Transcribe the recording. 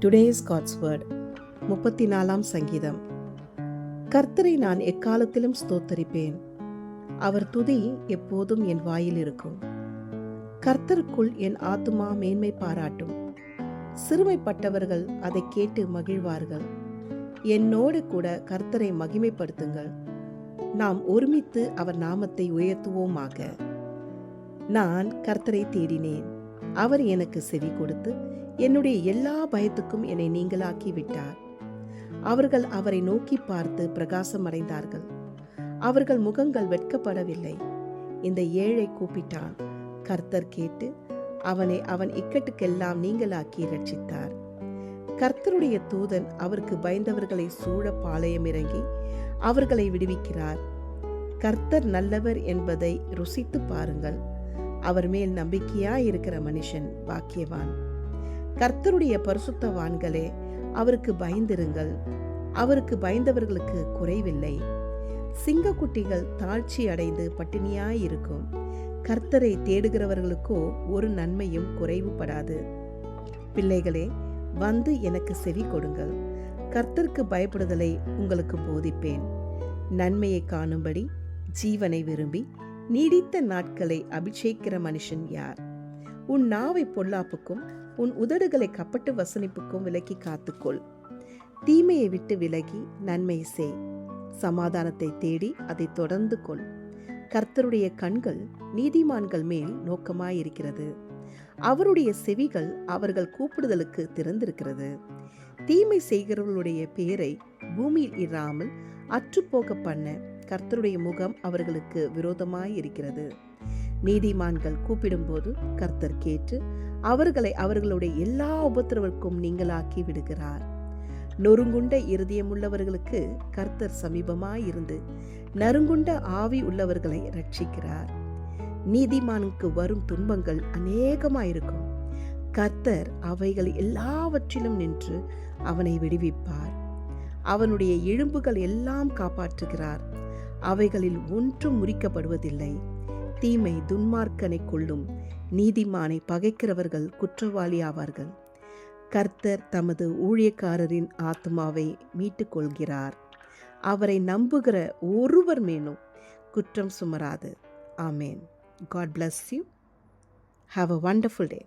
Today's God's word 34ஆம் சங்கீதம். கர்த்தரை நான் எக்காலத்திலும் ஸ்தோத்தரிப்பேன். அவர் துதி எப்போதும் என் வாயில் இருக்கும். கர்த்தருக்குள் என் ஆத்துமா மேன்மை பாராட்டும். சிறுமைப்பட்டவர்கள் அதை கேட்டு மகிழ்வார்கள். என்னோடு கூட கர்த்தரை மகிமைப்படுத்துங்கள். நாம் ஒருமித்து அவர் நாமத்தை உயர்த்துவோமாக. நான் கர்த்தரை தேடினேன். அவர் எனக்கு செவி கொடுத்து என்னுடைய எல்லா பயத்துக்கும் என்னை நீங்களாக்கி விட்டார். அவர்கள் அவரை நோக்கி பார்த்து பிரகாசம் அடைந்தார்கள். அவர்கள் முகங்கள் வெட்கப்படவில்லை. இந்த ஏழை கூப்பிட்டான். கர்த்தர் கேட்டு அவனை அவன் இக்கட்டுக்கெல்லாம் நீங்களாக்கி ரட்சித்தார். கர்த்தருடைய தூதன் அவருக்கு பயந்தவர்களை சூழ பாளையம் இறங்கி அவர்களை விடுவிக்கிறார். கர்த்தர் நல்லவர் என்பதை ருசித்து பாருங்கள். அவர் மேல் நம்பிக்கையாய் இருக்கிற மனுஷன் பாக்கியவான். கர்த்தருடைய பரிசுத்தவான்களே, அவருக்கு பயந்திருங்கள். அவருக்கு பயந்தவர்களுக்கு குறைவில்லை. சிங்கக்குட்டிகள் தாழ்ச்சி அடைந்து பட்டினியாய் இருக்கும். கர்த்தரை தேடுகிறவர்களுக்கோ ஒரு நன்மையும் குறைவுபடாது. பிள்ளைகளே, வந்து எனக்கு செவி கொடுங்கள். கர்த்தருக்கு பயப்படுதலை உங்களுக்கு போதிப்பேன். நன்மையை காணும்படி ஜீவனை விரும்பி நீடித்த நாட்களை அபிஷேகிக்கிற மனுஷன் யார்? உன் நாவை பொல்லாப்புக்கும் உன் உதடுகளை கப்பட்டு வசனிப்புக்கும் விலக்கி காத்துக்கொள். தீமையை விட்டு விலகி நன்மை செய். சமாதானத்தை தேடி அதை தொடர்ந்து கொள். கர்த்தருடைய கண்கள் நீதிமான்கள் மேல் நோக்கமாயிருக்கிறது. அவருடைய செவிகள் அவர்கள் கூப்பிடுதலுக்கு திறந்திருக்கிறது. தீமை செய்கிறவர்களுடைய பேரை பூமியில் இராமல் அற்றுப்போக பண்ண கர்த்தருடைய முகம் அவர்களுக்கு விரோதமாயிருக்கிறது. நீதிமான்கள் கூப்பிடும்போது கர்த்தர் கேட்டு அவர்களை அவர்களுடைய எல்லா உபத்திரவருக்கும் நீங்களாக்கி விடுகிறார். நொறுங்குண்ட இருதயமுள்ளவர்களுக்கு கர்த்தர் சமீபமாயிருந்து நறுங்குண்ட ஆவி உள்ளவர்களை ரட்சிக்கிறார். நீதிமானுக்கு வரும் துன்பங்கள் அநேகமாயிருக்கும். கர்த்தர் அவைகள் எல்லாவற்றிலும் நின்று அவனை விடுவிப்பார். அவனுடைய எலும்புகள் எல்லாம் காப்பாற்றுகிறார். அவைகளில் ஒன்றும் முறிக்கப்படுவதில்லை. தீமை துன்மார்க்கனை கொள்ளும். நீதிமானை பகைக்கிறவர்கள் குற்றவாளி ஆவார்கள். கர்த்தர் தமது ஊழியக்காரரின் ஆத்மாவை மீட்டுக் கொள்கிறார். அவரை நம்புகிற ஒருவர் மேலும் குற்றம் சுமராது. ஆமேன். God bless you. Have a wonderful day.